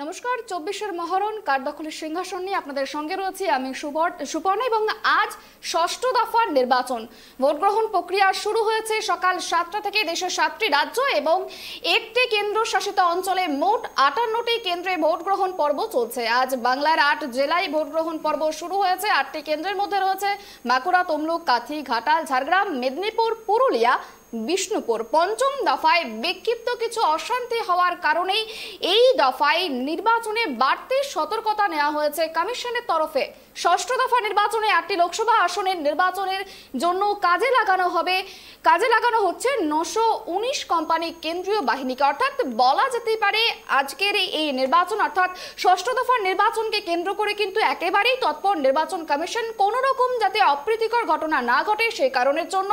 নমস্কার, ২৪-এর মহরণ কার দখলের সিংহাসন নিয়ে আপনাদের সঙ্গে রয়েছে আমি সুপর্ণা। এবং আজ ষষ্ঠ দফার নির্বাচন, ভোট গ্রহণ প্রক্রিয়া শুরু হয়েছে সকাল ৭টা থেকে। দেশের ৭টি রাজ্য এবং একটি কেন্দ্রশাসিত অঞ্চলে মোট ৫৮টি কেন্দ্রে ভোট গ্রহণ পর্ব চলছে। আজ বাংলার ৮ জেলায় ভোট গ্রহণ পর্ব শুরু হয়েছে। ৮টি কেন্দ্রের মধ্যে রয়েছে বাঁকুড়া, তমলুক, কাথি, ঘাটাল, ঝাড়গ্রাম, মেদিনীপুর, পুরুলিয়া, বিষ্ণুপুর। পঞ্চম দফায় বিক্ষিপ্ত কিছু অশান্তি হওয়ার কারণেই এই দফায় নির্বাচনে বাড়তি সতর্কতা নেওয়া হয়েছে কমিশনের তরফে। ষষ্ঠ দফা নির্বাচনে ৮টি লোকসভা আসনের নির্বাচনের জন্য কাজে লাগানো হচ্ছে ৯১৯ কোম্পানি কেন্দ্রীয় বাহিনীকে। অর্থাৎ বলা যেতে পারে আজকের এই নির্বাচন অর্থাৎ ষষ্ঠ দফার নির্বাচনকে কেন্দ্র করে কিন্তু একেবারেই তৎপর নির্বাচন কমিশন। কোনো রকম যাতে অপ্রীতিকর ঘটনা না ঘটে সেই কারণের জন্য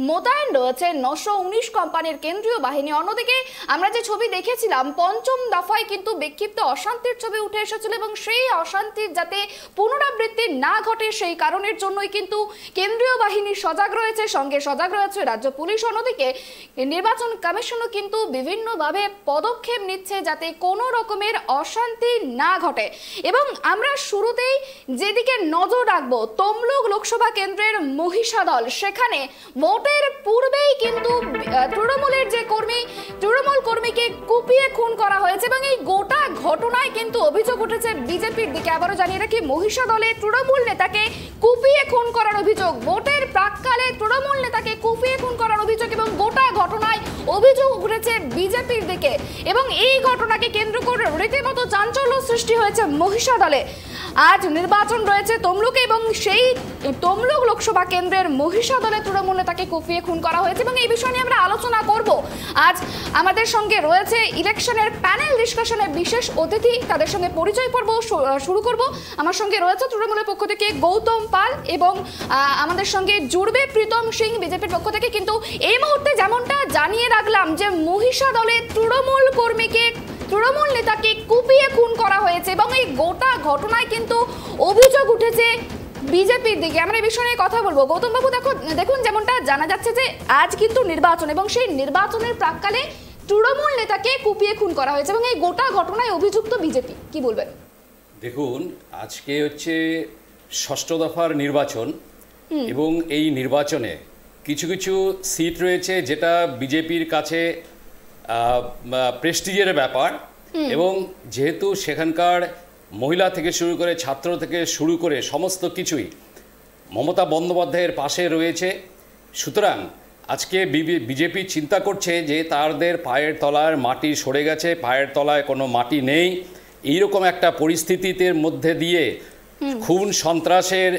মোতায়েন রয়েছে ৯১৯ কোম্পানির কেন্দ্রীয় বাহিনী। অন্যদিকে আমরা যে ছবি দেখেছিলাম পঞ্চম দফায় কিন্তু বিক্ষিপ্ত অশান্তির ছবি উঠে এসেছিল এবং সেই অশান্তির যাতে পুনরাবৃত্তি না ঘটে সেই কারণের জন্যই কিন্তু কেন্দ্রীয় বাহিনী সজাগ রয়েছে, সঙ্গে সজাগ রয়েছে রাজ্য পুলিশ। অন্যদিকে নির্বাচন কমিশনও কিন্তু বিভিন্নভাবে পদক্ষেপ নিচ্ছে যাতে কোনো রকমের অশান্তি না ঘটে। এবং আমরা শুরুতেই যেদিকে নজর রাখবো তমলুক লোকসভা কেন্দ্রের মহিষাদল, সেখানে ভোটের পূর্বেই কিন্তু তৃণমূলের যে তৃণমূল কর্মীকে কুপিয়ে খুন করা হয়েছে এবং এই গোটা ঘটনায় কিন্তু অভিযোগ উঠেছে বিজেপির দিকে। আবারও জানিয়ে রাখি, মহিষাদলে তৃণমূল নেতাকে কুপিয়ে খুন করার অভিযোগ, ভোটের প্রাক্কালে তৃণমূল নেতাকে কুপিয়ে খুন করার অভিযোগ এবং গোটা ঘটনায় অভিযোগ উঠেছে বিজেপির দিকে। এবং এই ঘটনাকে কেন্দ্র করে রীতিমতো চাঞ্চল্য সৃষ্টি হয়েছে মহিষাদলে। আজ নির্বাচন রয়েছে তমলুকে এবং সেই তমলুক লোকসভা কেন্দ্রের মহিষাদলে তৃণমূল নেতাকে কুপিয়ে খুন করা হয়েছে এবং এই বিষয় নিয়ে আমরা আলোচনা করব। আজ আমাদের সঙ্গে রয়েছে ইলেকশনের প্যানেল ডিসকাশনের বিশেষ অতিথি, তাদের সঙ্গে পরিচয় পর্ব শুরু করব। আমার সঙ্গে রয়েছে তৃণমূলের পক্ষ থেকে গৌতম পাল এবং আমাদের সঙ্গে জুড়বে প্রীতম সিং বিজেপির পক্ষ থেকে। কিন্তু এই মুহূর্তে যেমনটা জানিয়ে রাখলাম যে মহিষাদলে তৃণমূল নেতাকে কুপিয়ে খুন করা হয়েছে এবং এই গোটা ঘটনায় কিন্তু অভিযোগ উঠেছে বিজেপির দিকে। আমরা এই বিষয়ে কথা বলবো। গৌতম বাবু, দেখুন যেমনটা জানা যাচ্ছে যে আজ কিন্তু নির্বাচন এবং সেই নির্বাচনের প্রাক্কালে তৃণমূল নেতাকে কুপিয়ে খুন করা হয়েছে এবং এই গোটা ঘটনায় অভিযুক্ত বিজেপি, কি বলবেন? দেখুন, আজকে হচ্ছে ষষ্ঠ দফার নির্বাচন এবং এই নির্বাচনে কিছু কিছু সিট রয়েছে যেটা বিজেপির কাছে প্রেস্টিজের ব্যাপার এবং যেহেতু সেখানকার মহিলা থেকে শুরু করে ছাত্র থেকে শুরু করে সমস্ত কিছুই মমতা বন্দ্যোপাধ্যায়ের পাশে রয়েছে, সুতরাং আজকে বিজেপি চিন্তা করছে যে তাদের পায়ের তলার মাটি সরে গেছে, পায়ের তলায় কোনো মাটি নেই। এইরকম একটা পরিস্থিতির মধ্যে দিয়ে খুন সন্ত্রাসের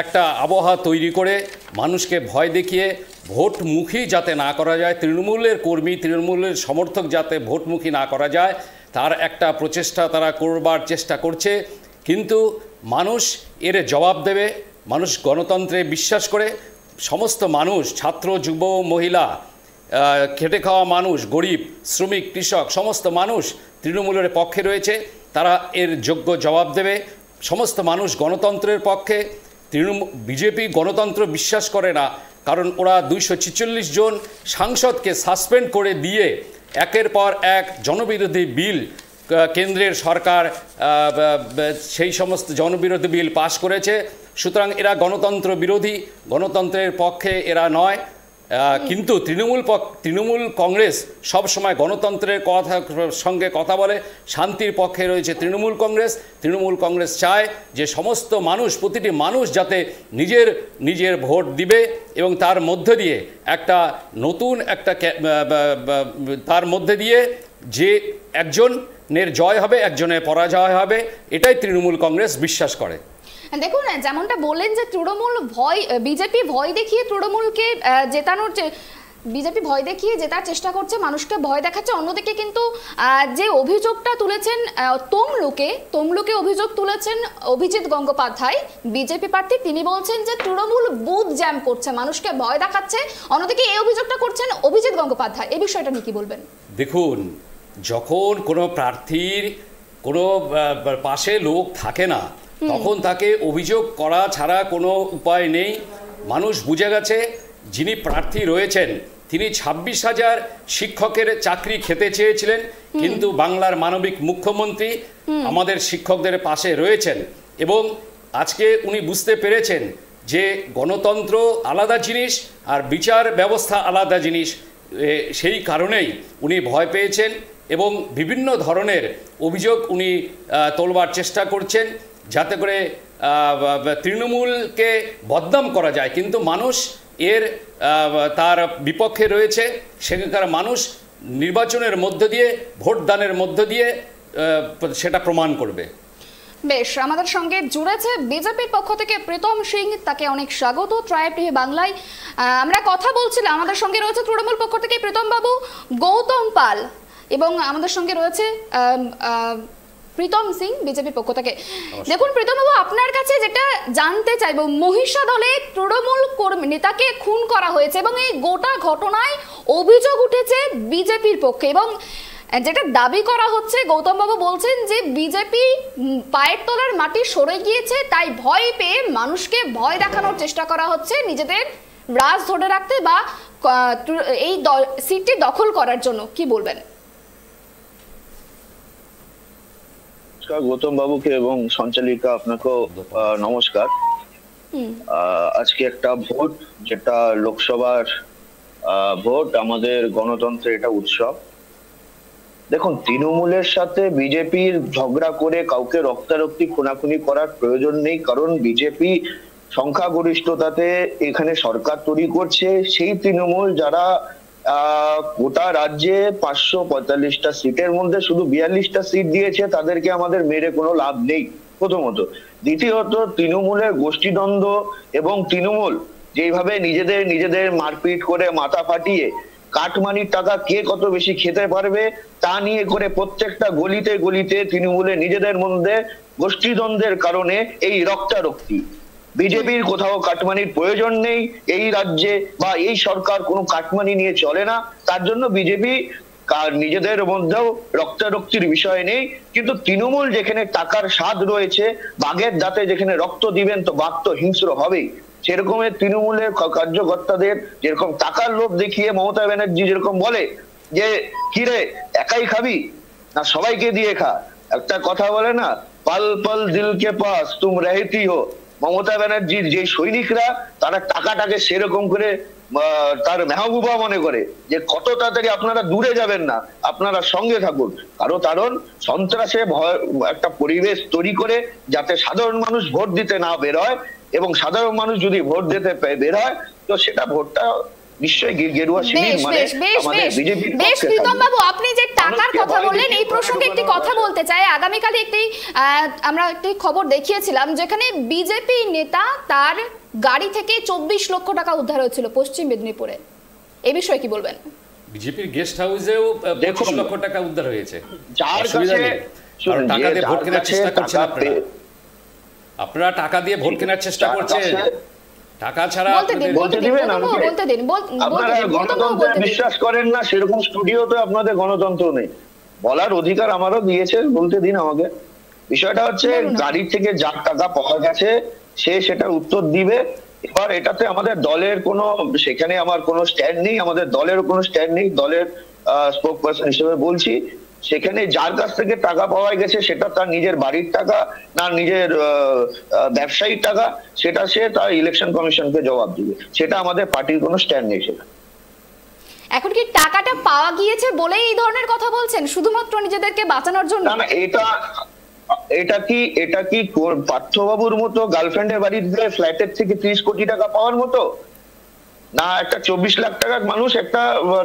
একটা আবহাওয়া তৈরি করে মানুষকে ভয় দেখিয়ে ভোটমুখী যাতে না করা যায়, তৃণমূলের কর্মী তৃণমূলের সমর্থক যাতে ভোটমুখী না করা যায় তার একটা প্রচেষ্টা তারা করবার চেষ্টা করছে। কিন্তু মানুষ এর জবাব দেবে। মানুষ গণতন্ত্রে বিশ্বাস করে। সমস্ত মানুষ, ছাত্র, যুব, মহিলা, খেটে খাওয়া মানুষ, গরিব, শ্রমিক, কৃষক, সমস্ত মানুষ তৃণমূলের পক্ষে রয়েছে। তারা এর যোগ্য জবাব দেবে। সমস্ত মানুষ গণতন্ত্রের পক্ষে। বিজেপি গণতন্ত্র বিশ্বাস করে না, কারণ ওরা ২৪৬ জন সাংসদকে সাসপেন্ড করে দিয়ে একের পর এক জনবিরোধী বিল কেন্দ্রের সরকার সেই সমস্ত জনবিরোধী বিল পাশ করেছে। সুতরাং এরা গণতন্ত্র বিরোধী, গণতন্ত্রের পক্ষে এরা নয়। কিন্তু তৃণমূল কংগ্রেস সবসময় গণতন্ত্রের সঙ্গে কথা বলে, শান্তির পক্ষে রয়েছে তৃণমূল কংগ্রেস চায় যে সমস্ত মানুষ, প্রতিটি মানুষ যাতে নিজের ভোট দিবে এবং তার মধ্যে দিয়ে একটা নতুন তার মধ্যে দিয়ে যে একজনের জয় হবে একজনের পরাজয় হবে, এটাই তৃণমূল কংগ্রেস বিশ্বাস করে। দেখুন, যেমনটা বললেন যে বিজেপি ভয় দেখিয়ে তৃণমূলকে জেতার চেষ্টা করছে, মানুষকে ভয় দেখাচ্ছে। অন্যদিকে কিন্তু যে অভিযোগটা তুলেছেন তমলুকে অভিযোগ তুলেছেন অভিজিৎ গঙ্গোপাধ্যায়, বিজেপি প্রার্থী, তিনি বলছেন যে তৃণমূল বুথ জ্যাম করছে, মানুষকে ভয় দেখাচ্ছে। অন্যদিকে এই অভিযোগটা করছেন অভিজিৎ গঙ্গোপাধ্যায়। এই বিষয়টা নিয়ে কি বলবেন? দেখুন, যখন কোনো প্রার্থীর কোনো পাশে লোক থাকে না তখন তাকে অভিযোগ করা ছাড়া কোনো উপায় নেই। মানুষ বুঝে গেছে যিনি প্রার্থী রয়েছেন তিনি 26,000 শিক্ষকের চাকরি খেতে চেয়েছিলেন, কিন্তু বাংলার মানবিক মুখ্যমন্ত্রী আমাদের শিক্ষকদের পাশে রয়েছেন এবং আজকে উনি বুঝতে পেরেছেন যে গণতন্ত্র আলাদা জিনিস আর বিচার ব্যবস্থা আলাদা জিনিস। সেই কারণেই উনি ভয় পেয়েছেন এবং বিভিন্ন ধরনের অভিযোগ উনি তোলবার চেষ্টা করছেন যাতে করে তৃণমূলকে বদনাম করা যায়, কিন্তু মানুষ তার বিপক্ষে রয়েছে। সেখানকার মানুষ নির্বাচনের মধ্য দিয়ে, ভোটদানের মধ্য দিয়ে সেটা প্রমাণ করবে। বেশ, আমাদের সঙ্গে জুড়েছে বিজেপির পক্ষ থেকে প্রীতম সিং, তাকে অনেক স্বাগত ট্রাইব টিভি বাংলায়। আমরা কথা বলছিলাম, আমাদের সঙ্গে রয়েছে তৃণমূল পক্ষ থেকে প্রীতম বাবু, গৌতম পাল এবং আমাদের সঙ্গে রয়েছে প্রীতম সিং বিজেপির পক্ষ থেকে। দেখুন প্রীতম বাবু, আপনার কাছে যেটা জানতে চাইবো, মহিষা দলে তৃণমূল কর্মী নেতাকে খুন করা হয়েছে এবং এই গোটা ঘটনায় অভিযোগ উঠেছে বিজেপির পক্ষে এবং যেটা দাবি করা হচ্ছে, গৌতম বাবু বলছেন যে বিজেপি পায়ের তলার মাটি সরে গিয়েছে, তাই ভয় পেয়ে মানুষকে ভয় দেখানোর চেষ্টা করা হচ্ছে নিজেদের রাজ ধরে রাখতে বা এই সিটটি দখল করার জন্য। কি বলবেন? গৌতম বাবুকে এবং সঞ্চালিকা আপনাকেও নমস্কার। আজকে একটা ভোট, যেটা লোকসভার ভোট, আমাদের গণতন্ত্রের এটা উৎসব। দেখুন, তৃণমূলের সাথে বিজেপির ঝগড়া করে কাউকে রক্তারক্তি খুনাখুনি করার প্রয়োজন নেই, কারণ বিজেপি সংখ্যাগরিষ্ঠতাতে এখানে সরকার তৈরি করছে। সেই তৃণমূল যারা গোটা রাজ্যে 545টা সিটের মধ্যে শুধু 42টা সিট দিয়েছে, তাদেরকে আমাদের মেরে কোনো লাভ নেই প্রথমত। দ্বিতীয়ত, তৃণমূলের গোষ্ঠীদ্বন্দ্ব এবং তৃণমূল যেভাবে নিজেদের মারপিট করে মাথা ফাটিয়ে কাটমানির টাকা কে কত বেশি খেতে পারবে তা নিয়ে করে প্রত্যেকটা গলিতে গলিতে তৃণমূলের নিজেদের মধ্যে গোষ্ঠীদ্বন্দ্বের কারণে এই রক্তারক্তি। বিজেপির কোথাও কাটমানির প্রয়োজন নেই এই রাজ্যে, বা এই সরকার কোনো কাটমানি নিয়ে চলে না, তার জন্য বিজেপি নিজেদের মধ্যেও রক্তারক্তির বিষয় নেই। কিন্তু তৃণমূল যেখানে টাকার স্বাদ রয়েছে, বাঘের দাঁতে যেখানে রক্ত দিবেন তো বাঘ তো হিংস্র হবেই। সেরকমের তৃণমূলের কার্যকর্তাদের যেরকম টাকার লোভ দেখিয়ে মমতা ব্যানার্জি যেরকম বলে যে কিরে একাই খাবি না সবাইকে দিয়ে খা, একটা কথা বলে না, পল পল দিল কে পাস তুম রহতি হো। মমতা ব্যানার্জির যে সৈনিকরা তারা টাকাটাকে সেরকম করে তার মেহবুবা মনে করে যে কত তাড়াতাড়ি আপনারা দূরে যাবেন না, আপনারা সঙ্গে থাকুন। কারণ সন্ত্রাসে একটা পরিবেশ তৈরি করে যাতে সাধারণ মানুষ ভোট দিতে না বের হয়, এবং সাধারণ মানুষ যদি ভোট দিতে বের হয় তো সেটা ভোটটা নিশ্চয়ই গেরুয়া শিবির মানে আমাদের বিজেপির পক্ষে। বেশ প্রীতম বাবু, আপনি যে টাকার কথা বললেন এই প্রসঙ্গে একটি কথা বলতে চাই। আগামীকালই আমরা একটি খবর দেখিয়েছিলাম যেখানে বিজেপি নেতা তার গাড়ি থেকে 24 লক্ষ টাকা উদ্ধার হয়েছিল পশ্চিম মেদিনীপুরে। এই বিষয়ে কি বলবেন? বিজেপির গেস্ট হাউসেও 25 লক্ষ টাকা উদ্ধার হয়েছে। যার কাছে টাকা দিয়ে ভোট কেনার চেষ্টা করছেন আপনারা টাকা দিয়ে ভোট কেনার চেষ্টা করছেন, টাকা ছাড়া বলতে দিবেন আপনারা গণতন্ত্রে বিশ্বাস করেন না, সেরকম স্টুডিওতে আপনাদের গণতন্ত্র নেই। বলার অধিকার আমারও দিয়েছে, বলতে দিন আমাকে। বিষয়টা হচ্ছে গাড়ির থেকে যার টাকা পাওয়া গেছে সে সেটা উত্তর দিবে। এবার এটাতে আমাদের দলের কোনো, সেখানে আমার কোনো স্ট্যান্ড নেই, আমাদের দলের কোনো স্ট্যান্ড নেই। দলের স্পোক পারসন হিসেবে বলছি, সেখানে যার কাছ থেকে টাকা পাওয়া গেছে সেটা তার নিজের বাড়ির টাকা না নিজের ব্যবসায়িক টাকা, সেটা সে তার ইলেকশন কমিশনকে জবাব দিবে। সেটা আমাদের পার্টির কোনো স্ট্যান্ড নেই। সেটা এখন কি টাকাটা পাওয়া গিয়েছে বলেই এই ধরনের কথা বলছেন শুধুমাত্র নিজেদেরকে বাঁচানোর জন্য? না, এটা কি পার্থবাবুর মতো গার্লফ্রেন্ডের বাড়িতে ফ্ল্যাটের থেকে 30 কোটি টাকা পাওয়ার মতো না? একটা 24 লাখ টাকার মানুষ একটা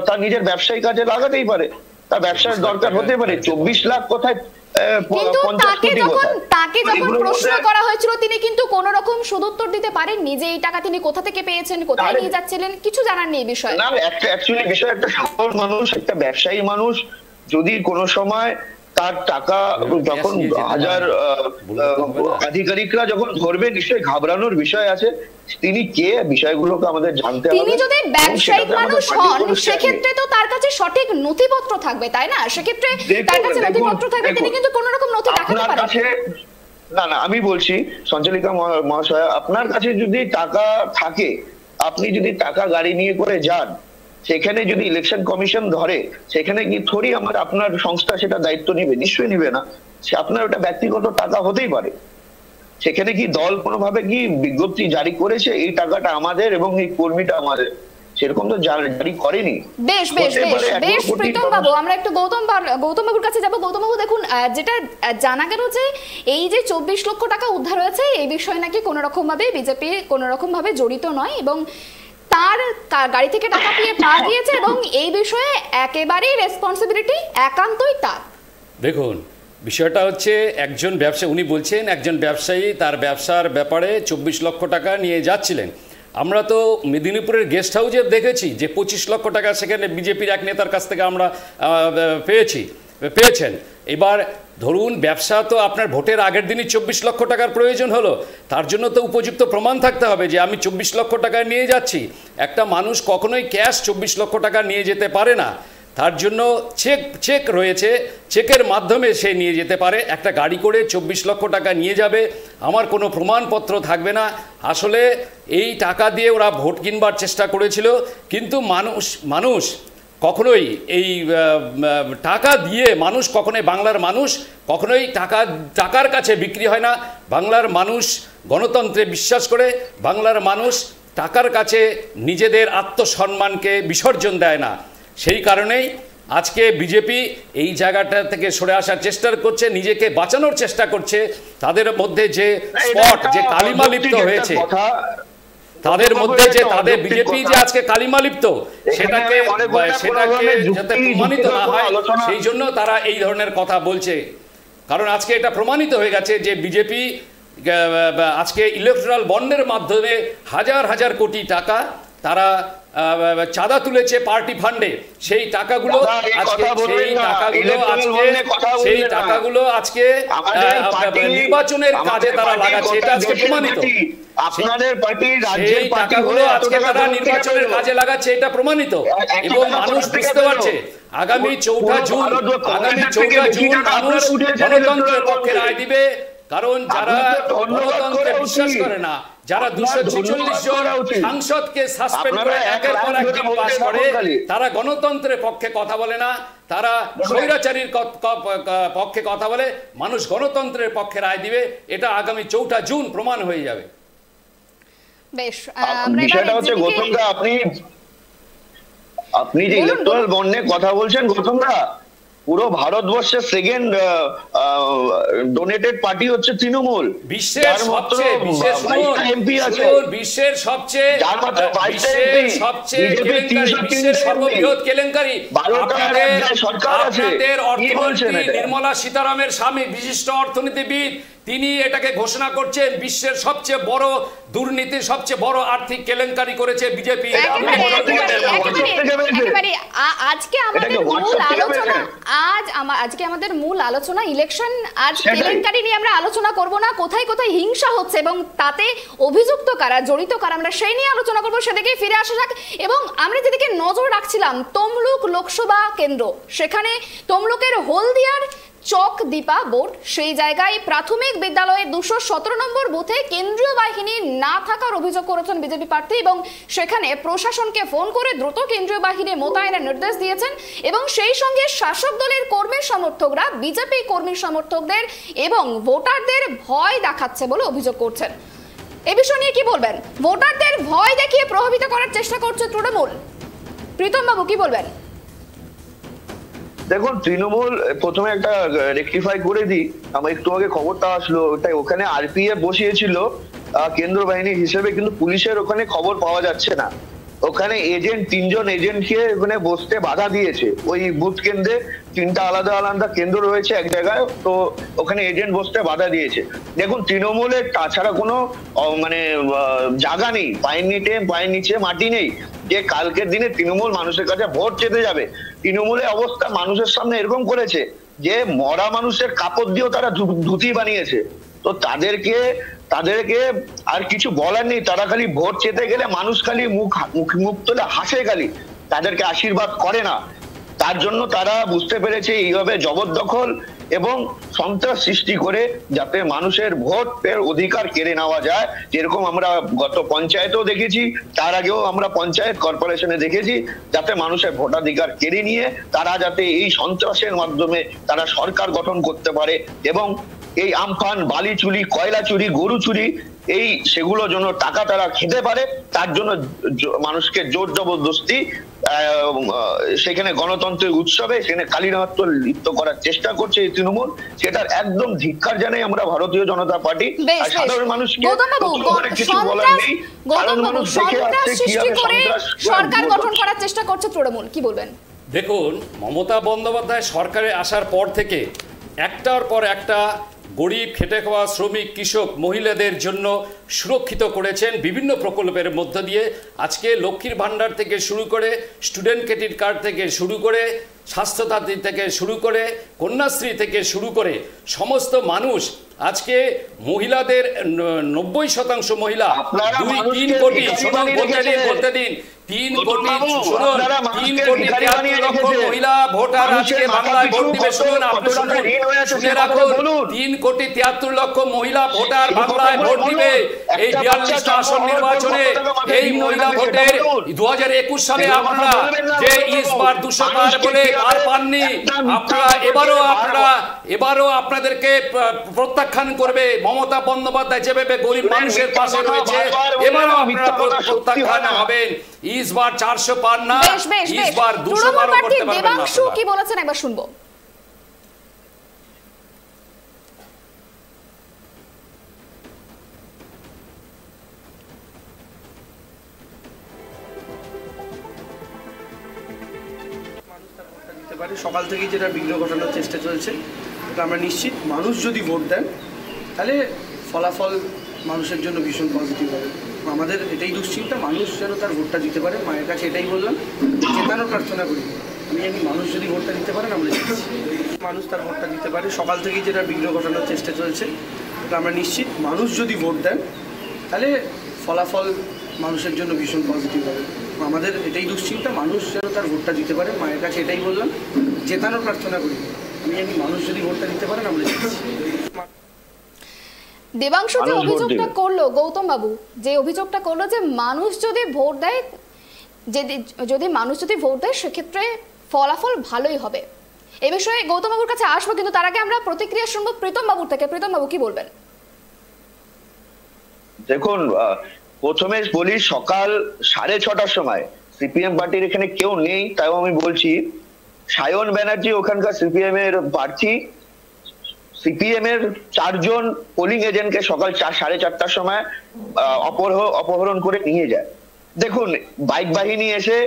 তার নিজের ব্যবসায়িক কাজে লাগাতেই পারে, তার ব্যবসার দরকার হতে পারে। 24 লাখ কোথায়? তাকে যখন প্রশ্ন করা হয়েছিল তিনি কিন্তু কোন রকম সদুত্তর দিতে পারেননি যে এই টাকা তিনি কোথা থেকে পেয়েছেন, কোথায় নিয়ে যাচ্ছিলেন, কিছু জানাননি এই বিষয়ে। না, অ্যাকচুয়ালি বিষয় একটা সাধারণ মানুষ, একটা ব্যবসায়ী মানুষ যদি কোনো সময় তার টাকা যখন হাজার আধিকারিকরা যখন ধরবে, নিশ্চয়ই ঘাবড়ানোর বিষয় আছে। তিনি কে বিষয়গুলোকে আমাদের জানতে হবে। তিনি যদি ব্যবসায়িক মানুষ হন সেক্ষেত্রে তো তার কাছে সঠিক নথিপত্র থাকবে, তাই না? সেক্ষেত্রে তার কাছে নথিপত্র থাকবে, তিনি কিন্তু কোনো রকম নথি দেখাতে পারেন। না, আমি বলছি সঞ্চালিকা মহাশয়, আপনার কাছে যদি টাকা থাকে, আপনি যদি টাকা গাড়ি নিয়ে করে যান, সেখানে যদি ইলেকশন কমিশন ধরে, সেখানে কি থোড়ি আপনার সংস্থা সেটা দায়িত্ব নিবে? নিশ্চয়ই নিবে না। সে আপনার ওটা ব্যক্তিগত টাকা হতেই পারে। সেখানে কি দল কোনোভাবে কি বিজ্ঞপ্তি জারি করেছে এই টাকাটা আমাদের এবং এই কর্মীটা আমাদের? সেরকম তো জারি করেনি। বেশ বেশ বেশ বেশ প্রীতম বাবু, আমরা একটু গৌতম বাবুর কাছে যাব। গৌতম বাবু, দেখুন, যেটা জানা গেল যে এই যে 24 লক্ষ টাকা উদ্ধার হয়েছে, এই বিষয়ে নাকি কোনো রকম ভাবে বিজেপি কোনো রকম ভাবে জড়িত নয় এবং তার গাড়ি থেকে টাকা পাওয়া গিয়েছে এবং এই বিষয়ে একেবারেই রেসপন্সিবিলিটি একান্তই তার। দেখুন, বিষয়টা হচ্ছে একজন ব্যবসায়ী, উনি বলছেন একজন ব্যবসায়ী তার ব্যবসার ব্যাপারে 24 লক্ষ টাকা নিয়ে যাচ্ছিলেন। আমরা তো মেদিনীপুরের গেস্ট হাউসে দেখেছি যে 25 লক্ষ টাকা সেখানে বিজেপির এক নেতার কাছ থেকে আমরা পেয়েছেন। এবার ধরুন, ব্যবসা তো আপনার ভোটের আগের দিনই 24 লক্ষ টাকার প্রয়োজন হলো, তার জন্য তো উপযুক্ত প্রমাণ থাকতে হবে যে আমি 24 লক্ষ টাকা নিয়ে যাচ্ছি। একটা মানুষ কখনোই ক্যাশ 24 লক্ষ টাকা নিয়ে যেতে পারে না, তার জন্য চেক রয়েছে, চেকের মাধ্যমে সে নিয়ে যেতে পারে। একটা গাড়ি করে 24 লক্ষ টাকা নিয়ে যাবে, আমার কোনো প্রমাণপত্র থাকবে না। আসলে এই টাকা দিয়ে ওরা ভোট কিনবার চেষ্টা করেছিল, কিন্তু মানুষ কখনোই এই টাকা দিয়ে কখনোই বাংলার মানুষ কখনোই টাকার কাছে বিক্রি হয় না। বাংলার মানুষ গণতন্ত্রে বিশ্বাস করে, বাংলার মানুষ টাকার কাছে নিজেদের আত্মসম্মানকে বিসর্জন দেয় না। সেই কারণেই আজকে বিজেপি এই জায়গাটা থেকে সরে আসার চেষ্টা করছে, নিজেকে বাঁচানোর চেষ্টা করছে। তাদের মধ্যে যে স্পট, যে কালিমা লিপ্ত হয়েছে, তাদের মধ্যে যে তাদের বিজেপি যে আজকে কালিমা লিপ্ত, সেটাকে যাতে প্রমাণিত না হয়, সেই জন্য তারা এই ধরনের কথা বলছে। কারণ আজকে এটা প্রমাণিত হয়ে গেছে যে বিজেপি আজকে ইলেকট্রাল বন্ডের মাধ্যমে হাজার হাজার কোটি টাকা তারা চাঁদা তুলেছে পার্টি ফান্ডে। সেই টাকাগুলো আজকে নির্বাচনের কাজে তারা লাগাচ্ছে, এটা আজকে প্রমাণিত। আপনাদের পার্টির সেই টাকাগুলো আজকে তারা নির্বাচনের কাজে লাগাচ্ছে, এটা প্রমাণিত। এবং মানুষ বুঝতে পারছে আগামী 4 জুন মানুষ গণতন্ত্রের পক্ষে রায় দিবে। কারণ যারা গণতন্ত্রে বিশ্বাস করে না, যারা 246 জন সাংসদকে সাসপেন্ড করে একের পর এক বিল পাস করে, তারা গণতন্ত্রের পক্ষে কথা বলে না, তারা স্বৈরাচারীর পক্ষে কথা বলে। মানুষ গণতন্ত্রের পক্ষে রায় দিবে, এটা আগামী 4 জুন প্রমাণ হয়ে যাবে। বেশ, বিষয়টা হচ্ছে গৌতমদা, আপনি যে ইলেকট্রাল বন্ড নিয়ে কথা বলছেন, গৌতমদা, পুরো ভারতবর্ষের সেকেন্ড ডোনেটেড পার্টি হচ্ছে তৃণমূল। বিশ্বের সবচেয়ে সর্ববৃহৎ কেলেঙ্কারি। আপনাদের অর্থমন্ত্রী নির্মলা সীতারামের স্বামী বিশিষ্ট অর্থনীতিবিদ, তিনি এটাকে ঘোষণা করছেন বিশ্বের সবচেয়ে বড় দুর্নীতি, সবচেয়ে বড় আর্থিক কেলেঙ্কারি করেছে বিজেপি। আজকে আমাদের মূল আলোচনা ইলেকশন। আজ কেলেঙ্কারি নিয়ে আমরা আলোচনা করব না, কোথায় কোথায় হিংসা হচ্ছে এবং তাতে অভিযুক্ত কারা, জড়িত কারা, আমরা সেই নিয়ে আলোচনা করব। সেদিকে ফিরে আসা যাক। এবং আমরা যেদিকে নজর রাখছিলাম, তমলুক লোকসভা কেন্দ্র, সেখানে তমলুকের হলদিয়ার চক দীপা বোর্ড, সেই জায়গায় প্রাথমিক বিদ্যালয়ের 217 নম্বর বুথে কেন্দ্রীয় বাহিনী না থাকার অভিযোগ করেছেন বিজেপি প্রার্থী এবং সেখানে প্রশাসনকে ফোন করে দ্রুত কেন্দ্রীয় বাহিনী মোতায়েনের নির্দেশ দিয়েছেন এবং সেই সঙ্গে শাসক দলের কর্মী সমর্থকরা বিজেপি কর্মী সমর্থকদের এবং ভোটারদের ভয় দেখাচ্ছে বলে অভিযোগ করছেন। এ বিষয় নিয়ে কি বলবেন? ভোটারদের ভয় দেখিয়ে প্রভাবিত করার চেষ্টা করছে তৃণমূল। প্রীতম বাবু, কি বলবেন? দেখুন, তৃণমূল প্রথমে একটা রেকটিফাই করে দিই, আমার একটু আগে খবরটা আসলো, ওটাই ওখানে আরপিএফ বসিয়েছিল কেন্দ্র বাহিনী হিসেবে, কিন্তু পুলিশের ওখানে খবর পাওয়া যাচ্ছে না। ওখানে এজেন্ট, 3 জন এজেন্টকে ওখানে বসতে বাধা দিয়েছে। ওই বুথ কেন্দ্রে 3টা আলাদা আলাদা কেন্দ্র রয়েছে এক জায়গায়, তো ওখানে এজেন্ট বসতে বাধা দিয়েছে। দেখুন, তৃণমূলের তাছাড়া কোনো মানে জায়গা নেই, পায়ের নিচে মাটি নেই যে কালকের দিনে তৃণমূল মানুষের কাছে ভোট চেতে যাবে। তৃণমূলের অবস্থা মানুষের সামনে এরকম করেছে যে মরা মানুষের কাপড় দিয়েও তারা ধুতি বানিয়েছে। তো তাদেরকে আর কিছু বলার নেই, তারা খালি ভোট চেতে গেলে মানুষ খালি মুখ তুলে হাসে, খালি তাদেরকে আশীর্বাদ করে না। তার জন্য তারা বুঝতে পেরেছে এইভাবে জবরদখল এবং সন্ত্রাস সৃষ্টি করে যাতে মানুষের ভোটের অধিকার কেড়ে নেওয়া যায়, যেরকম আমরা গত পঞ্চায়েতেও দেখেছি, তার আগেও আমরা পঞ্চায়েত কর্পোরেশনে দেখেছি, যাতে মানুষের ভোটাধিকার কেড়ে নিয়ে তারা যাতে এই সন্ত্রাসের মাধ্যমে তারা সরকার গঠন করতে পারে এবং এই আমফান, বালি চুরি, কয়লা চুরি, গরু চুরি, এই সেগুলোর জন্য টাকা তারা খেতে পারে, তার জন্য মানুষকে জোর জবরদস্তি সেখানে গণতন্ত্রের উৎসবে সেখানে কালীনৃত্য লিপ্ত করার চেষ্টা করছে এই তৃণমূল। সেটার একদম ধিক্কার জানাই আমরা ভারতীয় জনতা পার্টি। আর সাধারণ মানুষকে কিছু বলার নেই, সাধারণ মানুষ দেখে আসছে কিভাবে সরকার গঠন করার চেষ্টা করছে তৃণমূল। কি বলবেন? দেখুন, মমতা বন্দ্যোপাধ্যায় সরকারে আসার পর থেকে একটার পর একটা গরিব, খেটে খাওয়া শ্রমিক, কৃষক, মহিলাদের জন্য সুরক্ষিত করেছেন বিভিন্ন প্রকল্পের মধ্য দিয়ে। আজকে লক্ষ্মীর ভাণ্ডার থেকে শুরু করে, স্টুডেন্ট ক্রেডিট কার্ড থেকে শুরু করে, স্বাস্থ্যসাথী থেকে শুরু করে, কন্যাশ্রী থেকে শুরু করে সমস্ত মানুষ আজকে মহিলাদের 90% মহিলা 2-3 কোটি, বলতে দিন 3 কোটি 73 লক্ষ মহিলা ভোটার আজকে বাংলায় ভোট দিবে। শুনুন, আপনি শুনে রাখুন, 3 কোটি 73 লক্ষ মহিলা ভোটার বাংলায় ভোট দিবে এই 42টা আসন নির্বাচনে। এই মহিলা ভোটের 2021 সালে আপনারা যে ইসবার 200 পার বলে পার পাননি, এবারও আপনাদেরকে প্রত্যাখ্যান করবে মমতা বন্দ্যোপাধ্যায় যেভাবে গরিব মানুষের পাশে রয়েছে। এবারও আপনারা প্রত্যাখ্যান হবেন। ইসবার 400 পার না, ইসবার 200 পারও করতে পারবেন না। দেবাংশু কি বলেছেন একবার শুনবো। সকাল থেকেই যেটা বিঘ্ন ঘটানোর চেষ্টা চলছে, এটা আমরা নিশ্চিত মানুষ যদি ভোট দেন তাহলে ফলাফল মানুষের জন্য ভীষণ পজিটিভ হবে। আমাদের এটাই দুশ্চিন্তা, মানুষ যেন তার ভোটটা দিতে পারে। মায়ের কাছে এটাই বললাম, জেতানোর প্রার্থনা করি। আমি জানি মানুষ যদি ভোটটা দিতে পারেন আমরা জিতছি। মানুষ তার ভোটটা দিতে পারে। সকাল থেকেই যেটা বিঘ্ন ঘটানোর চেষ্টা চলছে, এটা আমরা নিশ্চিত মানুষ যদি ভোট দেন তাহলে ফলাফল মানুষের জন্য ভীষণ পজিটিভ হবে। আমাদের এটাই দুশ্চিন্তা, মানুষ যেন তার ভোটটা দিতে পারে। মায়ের কাছে এটাই বললাম, জেতানোর প্রার্থনা করি। আমি জানি মানুষ যদি ভোটটা দিতে পারেন আমরা জিতছি। দেবাংশু যে অভিযোগটা করলো, গৌতম বাবু যে অভিযোগটা করলো যে মানুষ যদি ভোট দেয়, যদি মানুষ যদি ভোট দেয় সেক্ষেত্রে ফলাফল ভালোই হবে, এ বিষয়ে গৌতম বাবুর কাছে আসবো, কিন্তু তার আগে আমরা প্রতিক্রিয়া শুনবো প্রীতম বাবুর থেকে। প্রীতম বাবু কি বলবেন? দেখুন, প্রথমে বলি, সকাল 6:30টার সময় সিপিএম পার্টির এখানে কেউ নেই, তাও আমি বলছি, সায়ন ব্যানার্জি ওখানকার সিপিএম এর প্রার্থী, সিপিএম এর 4 জন পোলিং এজেন্টকে সকাল 4:30টার সময় অপহরণ করে নিয়ে যায়। দেখুন, বাইক বাহিনী এসে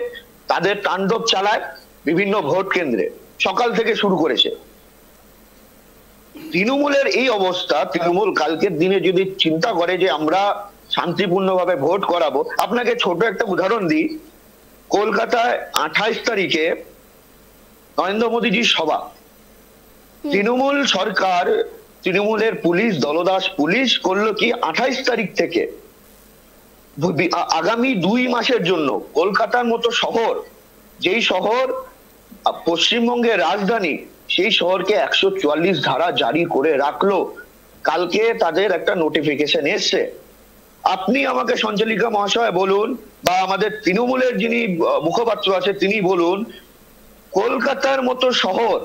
তাদের তাণ্ডব চালায় বিভিন্ন ভোট কেন্দ্রে, সকাল থেকে শুরু করেছে। তৃণমূলের এই অবস্থা, তৃণমূল কালকের দিনে যদি চিন্তা করে যে আমরা শান্তিপূর্ণভাবে ভোট করাবো, আপনাকে ছোট একটা উদাহরণ দিই। কলকাতায় 28 তারিখে নরেন্দ্র মোদীজির সভা, তৃণমূল সরকার, তৃণমূলের পুলিশ, দলদাস পুলিশ করলো কি, 28 তারিখ থেকে আগামী 2 মাসের জন্য কলকাতার মতো শহর, যেই শহর পশ্চিমবঙ্গের রাজধানী, সেই শহরকে 144 ধারা জারি করে রাখলো। কালকে তাদের একটা নোটিফিকেশন এসছে। আপনি আমাকে সঞ্চালিকা মহাশয় বলুন, বা আমাদের তৃণমূলের যিনি মুখপাত্র আছে তিনি বলুন, কলকাতার মতো শহর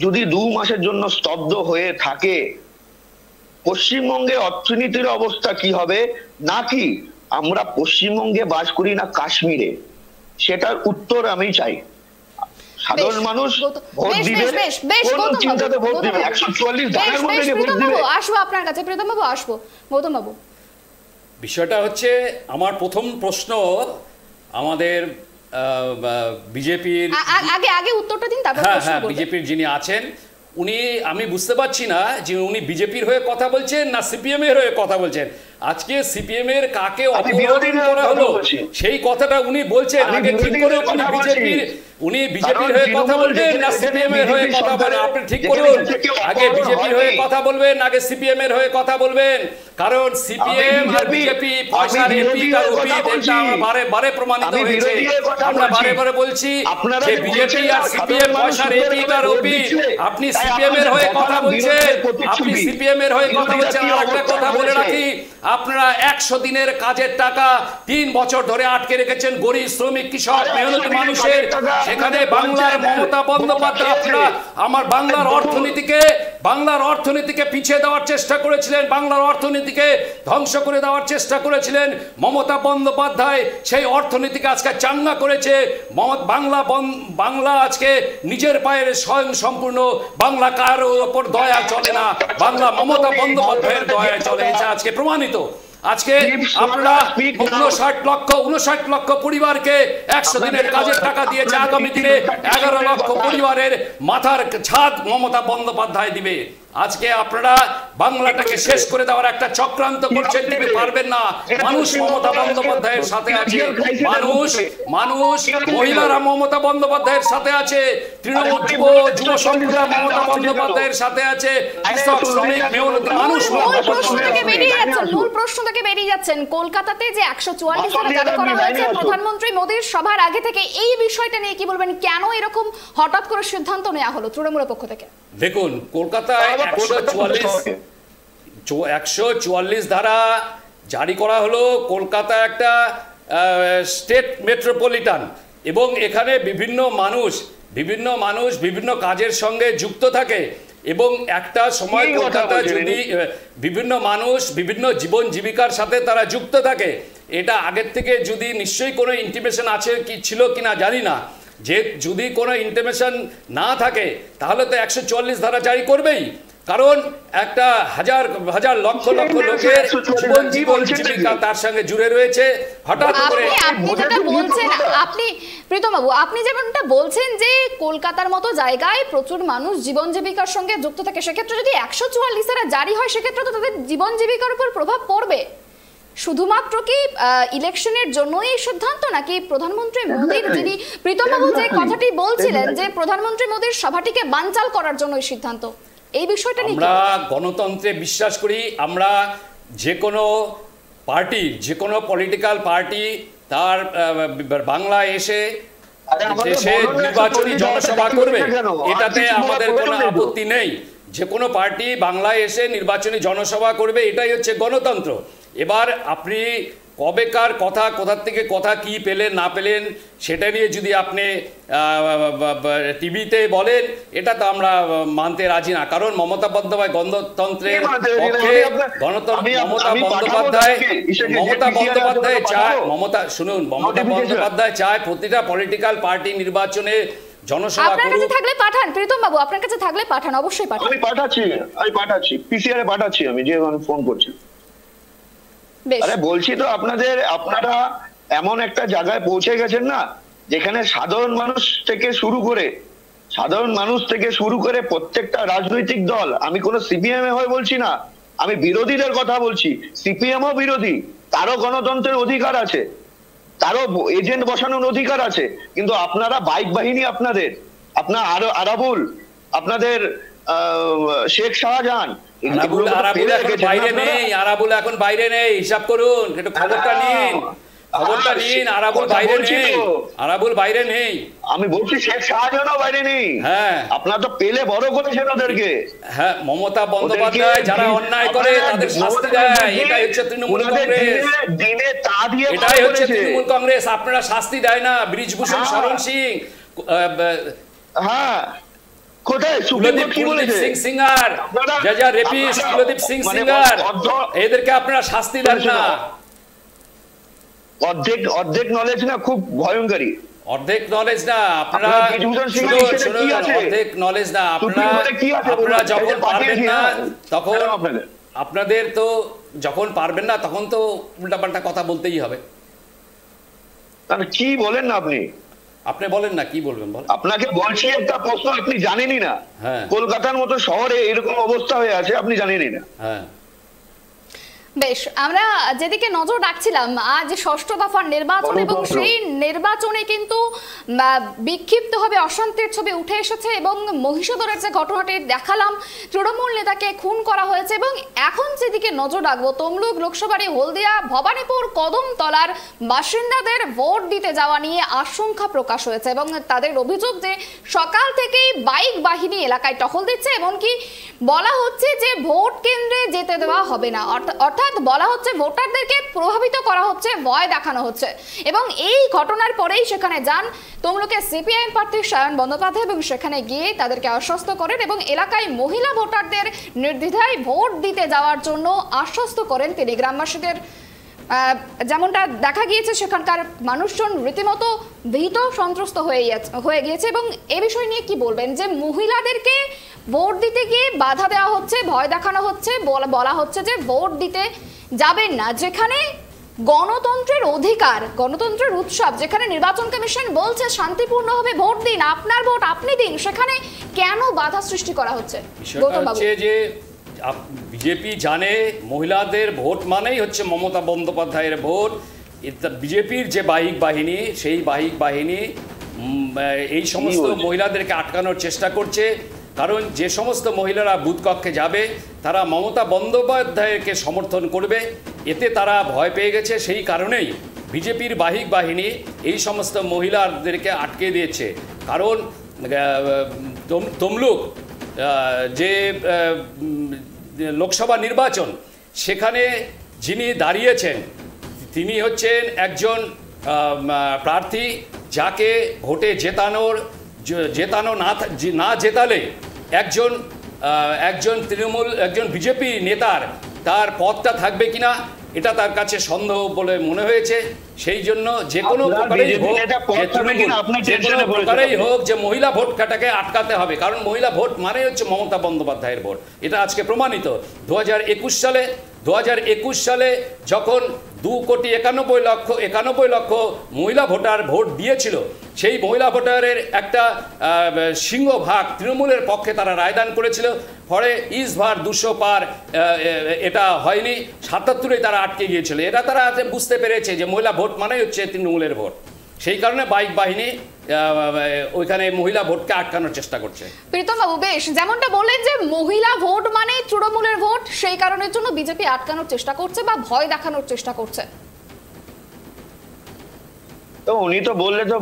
যদি 2 মাসের জন্য স্তব্ধ হয়ে থাকে, পশ্চিমবঙ্গে অর্থনীতির অবস্থা কি হবে? নাকি আমরা পশ্চিমবঙ্গে বাস করি না কাশ্মীরে? সেটার উত্তর আমি চাই। সাধারণ মানুষ ভোট দিবে, কোন চিন্তাতে ভোট দিবে? 144 ধারার মধ্যে ভোট দিবে। আসবো আপনার কাছে প্রীতম বাবু, আসবো গৌতম বাবু। বিষয়টা হচ্ছে, আমার প্রথম প্রশ্ন আমাদের বিজেপির, আগে উত্তরটা দিন, তারপর হ্যাঁ, বিজেপির যিনি আছেন উনি, আমি বুঝতে পারছি না যে উনি বিজেপির হয়ে কথা বলছেন না সিপিএম এর হয়ে কথা বলছেন। আজকে সিপিএম এর কাকে অপহরণ করা হলো সেই কথাটা উনি বলছেন। আগে ঠিক করে উনি উনি বিজেপির হয়ে কথা বলবেন না সিপিএম এর হয়ে কথা বলবেন? আপনি ঠিক করুন, আগে বিজেপির হয়ে কথা বলবেন, আগে সিপিএম এর হয়ে কথা বলবেন। কারণ সিপিএম আর বিজেপি পয়সার এপিক আর ওপিক, এটা বারে বারে প্রমাণিত হয়েছে। আমরা বারে বারে বলছি যে বিজেপি আর সিপিএম পয়সার এপিক আর ওপিক। আপনি সিপিএম এর হয়ে কথা বলছেন, আপনি সিপিএম এর হয়ে কথা বলছেন। আর একটা কথা বলে রাখি, আপনারা 100 দিনের কাজের টাকা 3 বছর ধরে আটকে রেখেছেন গরিব, শ্রমিক, কৃষক, মেহনতি মানুষের। সেখানে বাংলার মমতা বন্দ্যোপাধ্যায় আপনারা আমার বাংলার অর্থনীতিকে পিছিয়ে দেওয়ার চেষ্টা করেছিলেন, বাংলার অর্থনীতিকে ধ্বংস করে দেওয়ার চেষ্টা করেছিলেন। মমতা বন্দ্যোপাধ্যায় সেই অর্থনীতিকে আজকে চাঙ্গা করেছে। বাংলা আজকে নিজের পায়ের স্বয়ং সম্পূর্ণ। বাংলা কারোর ওপর দয়া চলে না, বাংলা মমতা বন্দ্যোপাধ্যায়ের দয়া চলে। এটা আজকে প্রমাণিত। আজকে আপনারা 59 লক্ষ পরিবারকে 100 দিনের কাজের টাকা দিয়েছে। আগামী দিনে 11 লক্ষ পরিবারের মাথার ছাদ মমতা বন্দ্যোপাধ্যায় দিবে। আজকে আপনারা বাংলাটাকে শেষ করে দেওয়ার একটা চক্রান্ত করছেন, দিতে পারবেন না। মানুষ মমতা বন্দ্যোপাধ্যায়ের সাথে আছে, মানুষ মহিলারা মমতা বন্দ্যোপাধ্যায়ের সাথে আছে, তৃণমূল যুব সংঘরা মমতা বন্দ্যোপাধ্যায়ের সাথে আছে, কৃষক, শ্রমিক, মেহনতি মানুষ। মূল প্রশ্ন থেকে বেরিয়ে যাচ্ছেন। কলকাতাতে যে 144 ধারা জারি করা হয়েছে প্রধানমন্ত্রী মোদীর সভার আগে থেকে, এই বিষয়টা নিয়ে কি বলবেন? কেন এরকম হঠাৎ করে সিদ্ধান্ত নেওয়া হলো তৃণমূলের পক্ষ থেকে? দেখুন, কলকাতায় 144 ধারা জারি করা হলো। কলকাতা একটা স্টেট মেট্রোপলিটন, এবং এখানে বিভিন্ন মানুষ বিভিন্ন কাজের সঙ্গে যুক্ত থাকে। এবং একটা সময় কলকাতা যদি বিভিন্ন মানুষ বিভিন্ন জীবন জীবিকার সাথে তারা যুক্ত থাকে, এটা আগের থেকে যদি নিশ্চয়ই কোনো ইন্টিমেশন আছে কি ছিল কিনা জানি না, যে যদি কোনো ইন্টিমেশন না থাকে তাহলে তো 144 ধারা জারি করবেই। কারণ একটা হাজার লক্ষ লোকের জীবন জীবিকা তার সঙ্গে জুড়ে রয়েছে। হঠাৎ করে প্রীতমবাবু, আপনি যেমনটা বলছেন যে কলকাতার মতো জায়গায় প্রচুর মানুষ জীবন জীবিকার সঙ্গে যুক্ত থাকে, সেক্ষেত্রে যদি 144 ধারা জারি হয় সেক্ষেত্রে তো তাদের জীবন জীবিকার উপর প্রভাব পড়বে। শুধুমাত্র কি ইলেকশনের জন্যই এই সিদ্ধান্ত, নাকি প্রধানমন্ত্রী মোদীর, যিনি প্রীতমবাবু যে কথাটি বলছিলেন যে প্রধানমন্ত্রী মোদীর সভাটিকে বানচাল করার জন্য এই সিদ্ধান্ত, এই বিষয়টা নিয়ে? আমরা গণতন্ত্রে বিশ্বাস করি। আমরা যে কোনো পার্টি, যে কোনো পলিটিক্যাল পার্টি তার বাংলায় এসে দেশে নির্বাচনী জনসভা করবে, এটাতে আমাদের কোনো আপত্তি নেই। যে কোনো পার্টি বাংলায় এসে নির্বাচনী জনসভা করবে, এটাই হচ্ছে গণতন্ত্র। এবার আপনি কবেকার কথা, কোথার থেকে কথা কি পেলেন না পেলেন সেটা নিয়ে যদি আপনি টিভিতে বলেন, এটা তো আমরা মানতে রাজি না। কারণ মমতা বন্দ্যোপাধ্যায় গণতন্ত্রের পক্ষে, মমতা বন্দ্যোপাধ্যায় চায় প্রতিটা পলিটিক্যাল পার্টি নির্বাচনে জনসভা করুক। আপনার কাছে থাকলে পাঠান, প্রীতম বাবু, আপনার কাছে থাকলে পাঠান, অবশ্যই পাঠান। আমি পাঠাচ্ছি পিসিআর এ পাঠাচ্ছি, আমি যে ফোন করছি। আরে বলছি তো আপনারা এমন একটা জায়গায় পৌঁছে গেছেন না, যেখানে সাধারণ মানুষ থেকে শুরু করে প্রত্যেকটা রাজনৈতিক দল, আমি কোনো সিপিএম হয়ে বলছি না, আমি বিরোধীদের কথা বলছি। সিপিএমও বিরোধী, তারও গণতন্ত্রের অধিকার আছে, তারও এজেন্ট বসানোর অধিকার আছে। কিন্তু আপনারা বাইক বাহিনী, আপনার আরাবুল, আপনাদের শেখ শাহজাহান, এখন বাইরে নেই, হিসাব করুন, একটু খবরটা নিন। আরাবুল বাইরে নেই। আমি বলছি শেখ শাহজাহানও বাইরে নেই। হ্যাঁ, আপনারা তো পেলে বড় করেছেন ওদেরকে। হ্যাঁ, মমতা বন্দ্যোপাধ্যায় যারা অন্যায় করে তাদের শাস্তি দেয়, এটাই হচ্ছে তৃণমূল কংগ্রেস। এটাই হচ্ছে তৃণমূল কংগ্রেস। আপনারা শাস্তি দেয় না। ব্রিজভূষণ শরণ সিং, হ্যাঁ, কোথায় কুলদীপ সিং সিঙ্গার, কুলদীপ সিং সিঙ্গার, এদেরকে আপনারা শাস্তি দেন না। অর্ধেক নলেজ না, খুব ভয়ঙ্করী। অর্ধেক নলেজ না আপনারা, অর্ধেক নলেজ না আপনারা যখন পারবেন না তখন আপনাদের তো, যখন পারবেন না তখন তো উল্টাপাল্টা কথা বলতেই হবে। তাহলে কি বলেন না আপনি বলেন না, কি বলবেন বলেন। আপনাকে বলছি একটা প্রশ্ন, আপনি জানেনই না। কলকাতার মতো শহরে এরকম অবস্থা হয়ে আছে, আপনি জানেনই না। হ্যাঁ, বেশ, আমরা যেদিকে নজর রাখছিলাম আজ ষষ্ঠ দফার নির্বাচন এবং সেই নির্বাচনে কিন্তু বিক্ষিপ্তভাবে অশান্তির ছবি উঠে এসেছে এবং মহিষাদলের যে ঘটনাটি দেখালাম, তৃণমূল নেতাকে খুন করা হয়েছে। এবং এখন যেদিকে নজর রাখবো, তমলুক লোকসভার হলদিয়া ভবানীপুর কদমতলার বাসিন্দাদের ভোট দিতে যাওয়া নিয়ে আশঙ্কা প্রকাশ হয়েছে এবং তাদের অভিযোগ যে সকাল থেকেই বাইক বাহিনী এলাকায় টহল দিচ্ছে, এমনকি বলা হচ্ছে যে ভোট কেন্দ্রে যেতে দেওয়া হবে না, অর্থাৎ বলা হচ্ছে ভোটারদেরকে প্রভাবিত করা হচ্ছে, ভয় দেখানো হচ্ছে। এবং এই ঘটনার পরেই সেখানে যান তমলুকের সিপিআইএম প্রার্থী সায়ন বন্দ্যোপাধ্যায় এবং সেখানে গিয়ে তাদেরকে আশ্বস্ত করেন এবং এলাকায় মহিলা ভোটারদের নির্দ্বিধায় ভোট দিতে যাওয়ার জন্য আশ্বস্ত করেন তিনি। গ্রামবাসীদের যেমনটা দেখা গিয়েছে সেখানকার মানুষজন রীতিমতো ভীত সন্ত্রস্ত হয়ে গিয়েছে। এবং এ বিষয় নিয়ে কি বলবেন যে মহিলাদেরকে ভোট দিতে গিয়ে বাধা দেওয়া হচ্ছে, ভয় দেখানো হচ্ছে, বলা হচ্ছে যে ভোট দিতে যাবেন না, যেখানে গণতন্ত্রের অধিকার, গণতন্ত্রের উৎসব, যেখানে নির্বাচন কমিশন বলছে শান্তিপূর্ণভাবে ভোট দিন, আপনার ভোট আপনি দিন, সেখানে কেন বাধা সৃষ্টি করা হচ্ছে? যে বিজেপি জানে মহিলাদের ভোট মানেই হচ্ছে মমতা বন্দ্যোপাধ্যায়ের ভোট। বিজেপির যে বাহিক বাহিনী, সেই বাহিক বাহিনী এই সমস্ত মহিলাদেরকে আটকানোর চেষ্টা করছে। কারণ যে সমস্ত মহিলারা বুথ কক্ষে যাবে তারা মমতা বন্দ্যোপাধ্যায়কে সমর্থন করবে, এতে তারা ভয় পেয়ে গেছে। সেই কারণেই বিজেপির বাহিক বাহিনী এই সমস্ত মহিলাদেরকে আটকে দিয়েছে। কারণ তমলুক যে লোকসভা নির্বাচন, সেখানে যিনি দাঁড়িয়েছেন তিনি হচ্ছেন একজন প্রার্থী যাকে ভোটে জেতানো না জেতালে একজন তৃণমূল, একজন বিজেপি নেতার তার পদটা থাকবে কিনা এটা তার কাছে সন্দেহ বলে মনে হয়েছে। সেই জন্য যে কোনো প্রকারেই হোক যে মহিলা ভোটটাকে আটকাতে হবে, কারণ মহিলা ভোট মানে হচ্ছে মমতা বন্দ্যোপাধ্যায়ের ভোট। এটা আজকে প্রমাণিত। 2021 সালে যখন 2,91,00,000 মহিলা ভোটার ভোট দিয়েছিল, সেই মহিলা ভোটারের একটা সিংহভাগ তৃণমূলের পক্ষে তারা রায়দান করেছিল। ফলে ইসভার 200 পার এটা হয়নি, 77-এ তারা আটকে গিয়েছিল। এটা তারা বুঝতে পেরেছে যে মহিলা ভোট মানে হচ্ছে তৃণমূলের ভোট। সেই কারণে বাইক বাহিনী ওইখানে মহিলা ভোটকে আটকানোর চেষ্টা করছে। প্রীতম বাবু, বেশ, যেমনটা বললেন যে মহিলা ভোট মানে তৃণমূলের ভোট, সেই কারণের জন্য বিজেপি আটকানোর চেষ্টা করছে বা ভয় দেখানোর চেষ্টা করছে। তো উনি তো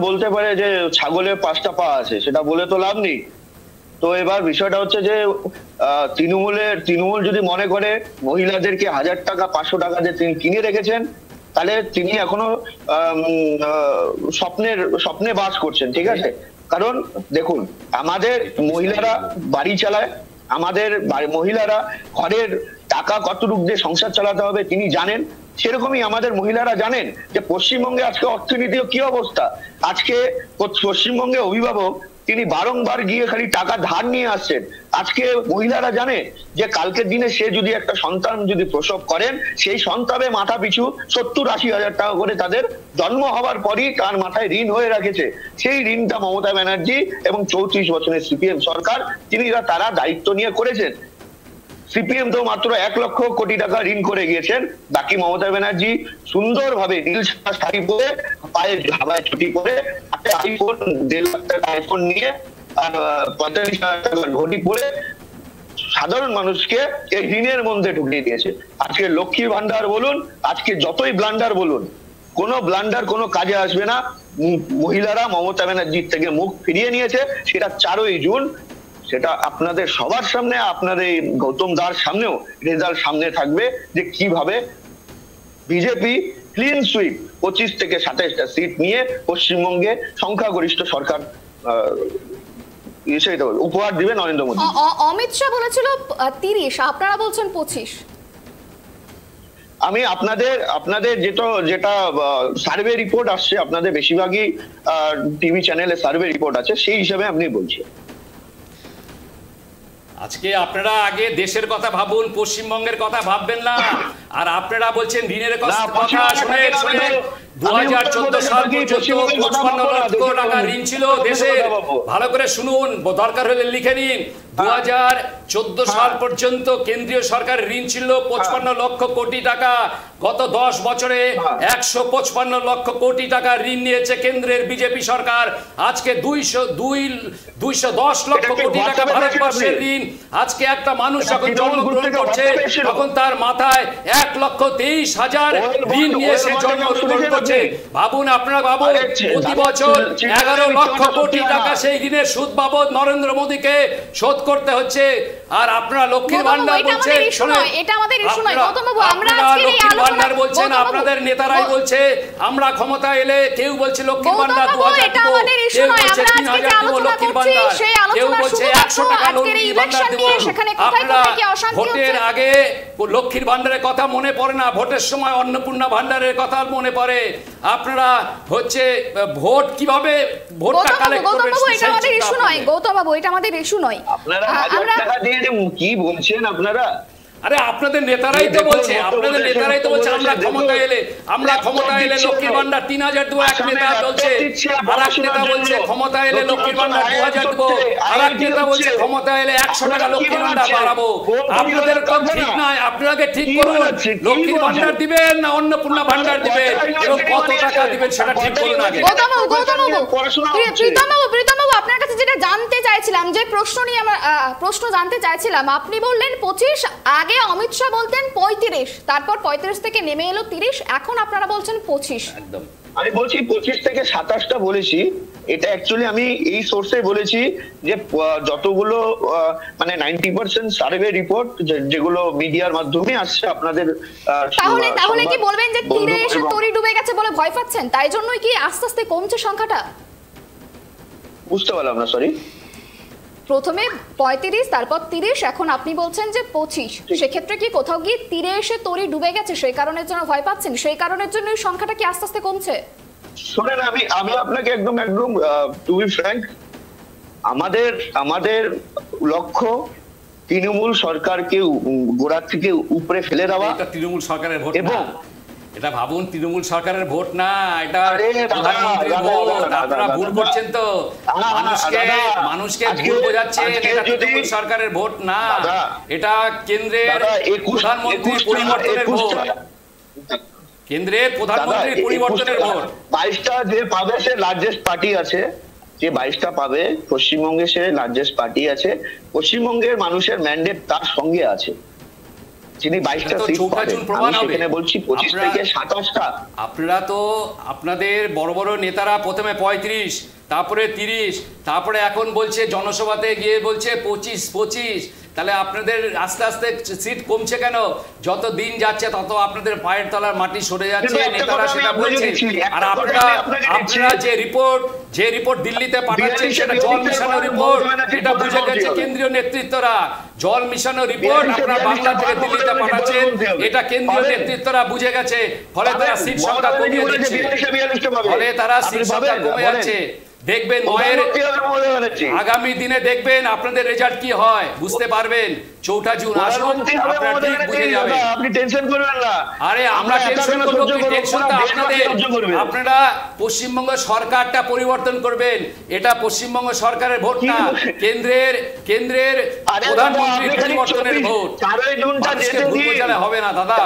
বলতে পারে যে ছাগলের 5টা পা আছে, সেটা বলে তো লাভ নেই। তো এবার বিষয়টা হচ্ছে যে তৃণমূল যদি মনে করে মহিলাদেরকে 1000 টাকা 500 টাকা দিয়ে তিনি কিনে রেখেছেন, তাহলে তিনি এখনো স্বপ্নে বাস করছেন। ঠিক আছে, কারণ দেখুন আমাদের মহিলারা বাড়ি চালায়, আমাদের মহিলারা ঘরের টাকা কতটুকু দিয়ে সংসার চালাতে হবে তিনি জানেন। সেরকমই আমাদের মহিলারা জানেন যে পশ্চিমবঙ্গে আজকে অর্থনীতির কি অবস্থা। আজকে পশ্চিমবঙ্গে অভিভাবক তিনি বারংবার গিয়ে খালি টাকা ধার নিয়ে আসছেন। আজকে মহিলারা জানে যে কালকের দিনে সে যদি একটা সন্তান যদি প্রসব করেন, সেই সন্তানে মাথা পিছু 70-80 হাজার টাকা করে তাদের জন্ম হওয়ার পরই তার মাথায় ঋণ হয়ে রেখেছে। সেই ঋণটা মমতা ব্যানার্জি এবং 34 বছরের সিপিএম সরকার তারা দায়িত্ব নিয়ে করেছেন। সিপিএম তো মাত্র 1 লক্ষ কোটি টাকা ঋণ করে গিয়েছেন। বাকি মমতা ব্যানার্জি সুন্দরভাবে নীল শাড়ি পরে, পায়ে হাওয়ায় ছুটি করে, আইফোন 1.5 লাখ টাকা আইফোন নিয়ে আর 45,000 টাকার ঘড়ি পরে সাধারণ মানুষকে এই ঋণের মধ্যে ঢুকিয়ে দিয়েছে। আজকে লক্ষ্মীর ভান্ডার বলুন, আজকে যতই ব্লান্ডার বলুন, কোনো ব্লান্ডার কোনো কাজে আসবে না। মহিলারা মমতা ব্যানার্জির থেকে মুখ ফিরিয়ে নিয়েছে। সেটা 4ই জুন, সেটা আপনাদের সবার সামনে, আপনাদের গৌতম দার সামনেও রেজাল্ট সামনে থাকবে যে কিভাবে বিজেপি ক্লিন সুইপ 25 থেকে 27টা সিট নিয়ে পশ্চিমবঙ্গে সংখ্যাগরিষ্ঠ সরকার উপহার দিবে নরেন্দ্র মোদী। অমিত শাহ বলেছিল 30, আপনারা বলছেন 25। আমি আপনাদের যেটা সার্ভে রিপোর্ট আসছে, আপনাদের বেশিরভাগই টিভি চ্যানেলে সার্ভে রিপোর্ট আছে, সেই হিসাবে আপনি বলছেন। আজকে আপনারা আগে দেশের কথা ভাবুন, পশ্চিমবঙ্গের কথা ভাববেন না। আর আপনারা বলছেন ঋণের কথা পশ্চিমবঙ্গে শুনেন আমি 2014 সাল পর্যন্ত 55 লক্ষ টাকা ঋণ ছিল দেশের। ভালো করে শুনুন, দরকার হলে লিখে নিন। 2014 সাল পর্যন্ত কেন্দ্রীয় সরকারের ঋণ ছিল 55 লক্ষ কোটি টাকা। গত 10 বছরে 155 লক্ষ কোটি টাকা ঋণ নিয়েছে কেন্দ্রের বিজেপি সরকার। আজকে 210 লক্ষ কোটি টাকা ভারতবর্ষের ঋণ। আজকে একটা মানুষ যখন জন্মগ্রহণ করছে তখন তার মাথায় 1,23,000 ঋণ নিয়ে সে জন্মগ্রহণ করছে। ভাবুন, আপনারা ভাবুন, প্রতি বছর 11 লক্ষ কোটি টাকা সেই ঋণের সুদ বাবদ নরেন্দ্র মোদীকে শোধ করতে হচ্ছে। আর আপনারা লক্ষ্মীর ভান্ডার বলছেন, ভান্ডার বলছেন, আপনাদের নেতারাই বলছে আমরা ক্ষমতা এলে, কেউ বলছে লক্ষ্মীর ভান্ডার 2000 দিব, কেউ বলছে 3000 দিব লক্ষ্মীর ভান্ডার, কেউ বলছে 100 টাকা লক্ষ্মীর ভান্ডার দিব। আপনারা ভোটের আগে লক্ষ্মীর ভান্ডারের কথা মনে পড়ে না, ভোটের সময় অন্নপূর্ণা ভান্ডারের কথা মনে পড়ে। আপনারা হচ্ছে ভোট কিভাবে ভোটটা কালেক্ট করবেন, এটা আমাদের ইস্যু নয় গৌতম বাবু, এটা আমাদের ইস্যু নয়। আপনারা 1000 টাকা দিয়ে কি বলছেন আপনারা? আরে আপনাদের নেতারাই তো বলছে, আপনাদের নেতারাই তো বলছে আমরা ক্ষমতা এলে লক্ষ্মীর ভান্ডার 3000 দেবো। এক নেতা বলছে, আর এক নেতা বলছে ক্ষমতা এলে লক্ষ্মীর ভান্ডার 2000 দেবো, আর এক নেতা বলছে ক্ষমতা এলে 100 টাকা লক্ষ্মীর ভান্ডার বাড়াবো। আপনাদের তো ঠিক নয়, আপনাকে ঠিক করুন, লক্ষ্মীর ভান্ডার দিবেন না অন্নপূর্ণা ভান্ডার দিবেন এবং কত টাকা দিবেন সেটা ঠিক করুন আগে। প্রীতম বাবু, আপনার কাছে যেটা জানতে চাইছিলাম, যে প্রশ্ন নিয়ে আমরা প্রশ্ন জানতে চাইছিলাম, আপনি বললেন 25, আগে অমিত শাহ বলতেন 35, তারপর 35 থেকে নেমে এলো 30, এখন আপনারা বলছেন 25। একদম আমি বলছি 25 থেকে 27টা বলেছি। এটা অ্যাকচুয়ালি আমি এই সোর্সে বলেছি যে যতগুলো মানে 90% সার্ভে রিপোর্ট যেগুলো মিডিয়ার মাধ্যমে আসছে আপনাদের, তাহলে কি বলবেন যে তীরে এসে তরি ডুবে গেছে বলে ভয় পাচ্ছেন, তাই জন্যই কি আস্তে আস্তে কমছে সংখ্যাটা? বুঝতে পারলাম না, সরি। প্রথমে 35, তারপর 30, এখন আপনি বলছেন যে 25। সেক্ষেত্রে কি কোথাও গিয়ে তীরে এসে তরি ডুবে গেছে, সেই কারণের জন্য ভয় পাচ্ছেন, সেই কারণের জন্য সংখ্যাটা কি আস্তে আস্তে কমছে? শোনেন, আমি আপনাকে একদম টু বি ফ্র্যাঙ্ক, আমাদের লক্ষ্য তৃণমূল সরকারকে গোড়া থেকে উপরে ফেলে দেওয়া। তৃণমূল সরকারের ভোট এবং এটা ভাবুন, তৃণমূল সরকারের ভোট না, এটা প্রধানমন্ত্রীর ভোট। আপনারা ভুল করছেন তো, মানুষকে ভুল বোঝাচ্ছেন। এটা তৃণমূল সরকারের ভোট না, এটা কেন্দ্রের প্রধানমন্ত্রী পরিবর্তনের ভোট, কেন্দ্রের প্রধানমন্ত্রী পরিবর্তনের ভোট। 22টা যে পাবে সে লার্জেস্ট পার্টি আছে, যে 22টা পাবে পশ্চিমবঙ্গে সে লার্জেস্ট পার্টি আছে। পশ্চিমবঙ্গের মানুষের ম্যান্ডেট তার সঙ্গে আছে, যিনি 22টা সিট পাবেন। আমি সেখানে বলছি 25 থেকে 27টা। আপনারা তো আপনাদের বড় বড় নেতারা প্রথমে 35, তারপরে 30, তারপরে এখন বলছে জনসভাতে গিয়ে বলছে 25। তাহলে আপনাদের আস্তে আস্তে সিট কমছে কেন? যত দিন যাচ্ছে তত আপনাদের পায়ের তলার মাটি সরে যাচ্ছে, নেতারা সেটা বলছে। আর আপনারা যে রিপোর্ট দিল্লিতে পাঠাচ্ছেন সেটা জল মিশনের রিপোর্ট, এটা বুঝে গেছে কেন্দ্রীয় নেতৃত্বরা। জল মিশনের রিপোর্ট আপনারা বাংলা থেকে দিল্লিতে পাঠাচ্ছেন, এটা কেন্দ্রীয় নেতৃত্বরা বুঝে গেছে। ফলে তারা সিট সংখ্যা কমিয়ে দিচ্ছে, কমে যাচ্ছে। দেখবেন আগামী দিনে দেখবেন আপনাদের রেজাল্ট কি হয়, বুঝতে পারবেন। 4 জুন আসুন, আপনারা ঠিক বুঝে যাবেন। আপনি টেনশন করবেন না। আরে আমরা টেনশন করব কি? টেনশনটা আপনাদের। আপনারা পশ্চিমবঙ্গ সরকারটা পরিবর্তন করবেন, এটা পশ্চিমবঙ্গ সরকারের ভোট না, কেন্দ্রের প্রধানমন্ত্রী পরিবর্তনের ভোট। মানুষকে ভুল বোঝালে হবে না দাদা,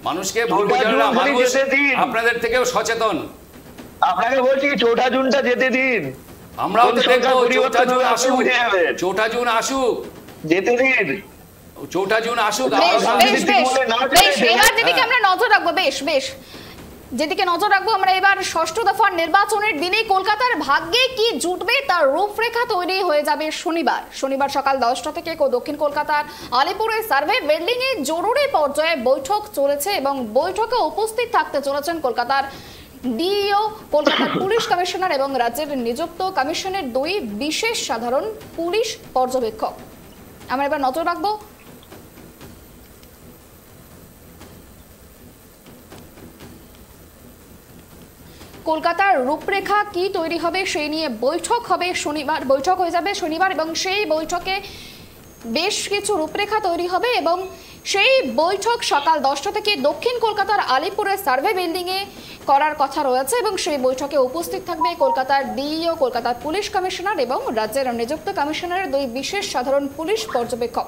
মানুষকে ভুল বোঝালে না। মানুষ আপনাদের থেকেও সচেতন। আপনাকে বলছি 4 জুনটা যেতে দিন, আমরাও তো দেখবো। 4 জুন আসুক, 4 জুন আসুক, যেতে দিন, 4 জুন আসুক। এবার যেদিকে আমরা নজর রাখবো, বেশ যেদিকে নজর রাখবো আমরা এবার, ষষ্ঠ দফার নির্বাচনের দিনে কলকাতার ভাগ্যে কি জুটবে তার রূপরেখা তৈরি হয়ে যাবে শনিবার সকাল 10টা থেকে দক্ষিণ কলকাতার আলিপুরের সার্ভে বিল্ডিং এ জরুরি পর্যায়ে বৈঠক চলেছে এবং বৈঠকে উপস্থিত থাকতে চলেছেন কলকাতার ডিইও, কলকাতার পুলিশ কমিশনার এবং রাজ্যের নিযুক্ত কমিশনের 2 বিশেষ সাধারণ পুলিশ পর্যবেক্ষক। আমরা এবার নজর রাখবো কলকাতার রূপরেখা কি তৈরি হবে সেই নিয়ে বৈঠক হবে শনিবার, বৈঠক হয়ে যাবে শনিবার এবং সেই বৈঠকে বেশ কিছু রূপরেখা তৈরি হবে এবং সেই বৈঠক সকাল 10টা থেকে দক্ষিণ কলকাতার আলিপুরের সার্ভে বিল্ডিংয়ে করার কথা রয়েছে এবং সেই বৈঠকে উপস্থিত থাকবে কলকাতার ডিইও, কলকাতার পুলিশ কমিশনার এবং রাজ্যের নিযুক্ত কমিশনারের 2 বিশেষ সাধারণ পুলিশ পর্যবেক্ষক।